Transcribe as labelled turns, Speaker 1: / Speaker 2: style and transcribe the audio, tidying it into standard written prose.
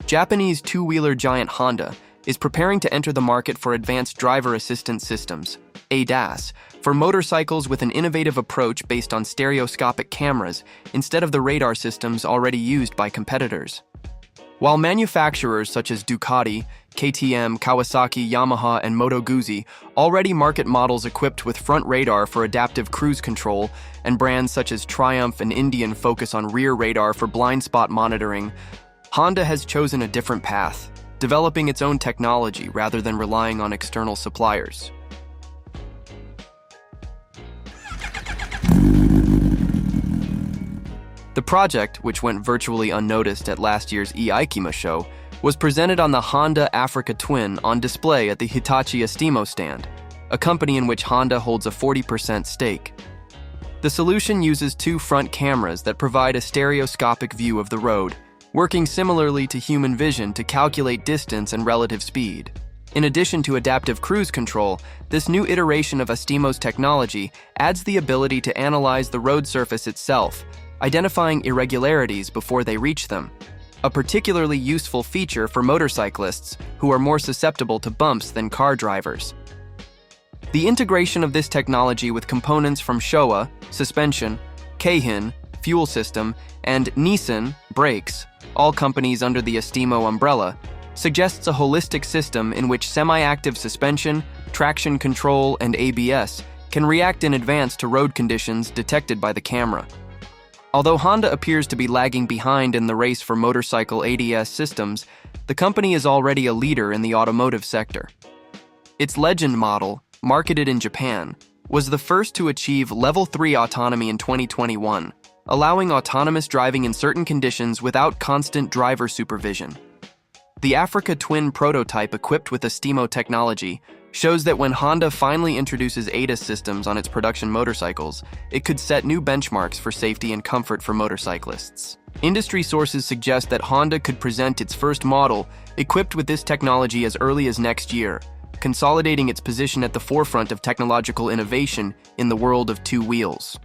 Speaker 1: Japanese two-wheeler giant Honda is preparing to enter the market for advanced driver assistance systems, ADAS, for motorcycles with an innovative approach based on stereoscopic cameras instead of the radar systems already used by competitors. While manufacturers such as Ducati, KTM, Kawasaki, Yamaha, and Moto Guzzi already market models equipped with front radar for adaptive cruise control, and brands such as Triumph and Indian focus on rear radar for blind spot monitoring, Honda has chosen a different path, developing its own technology rather than relying on external suppliers. The project, which went virtually unnoticed at last year's EICMA show, was presented on the Honda Africa Twin on display at the Hitachi Estimo stand, a company in which Honda holds a 40% stake. The solution uses two front cameras that provide a stereoscopic view of the road, working similarly to human vision to calculate distance and relative speed. In addition to adaptive cruise control, this new iteration of Estimo's technology adds the ability to analyze the road surface itself, identifying irregularities before they reach them, a particularly useful feature for motorcyclists who are more susceptible to bumps than car drivers. The integration of this technology with components from Showa, suspension, Keihin, fuel system, and Nissan, brakes, all companies under the Estimo umbrella, suggests a holistic system in which semi-active suspension, traction control, and ABS can react in advance to road conditions detected by the camera. Although Honda appears to be lagging behind in the race for motorcycle ADS systems, the company is already a leader in the automotive sector. Its Legend model, marketed in Japan, was the first to achieve Level 3 autonomy in 2021, allowing autonomous driving in certain conditions without constant driver supervision. The Africa Twin prototype equipped with Estimo technology shows that when Honda finally introduces ADAS systems on its production motorcycles, it could set new benchmarks for safety and comfort for motorcyclists. Industry sources suggest that Honda could present its first model equipped with this technology as early as next year, consolidating its position at the forefront of technological innovation in the world of two wheels.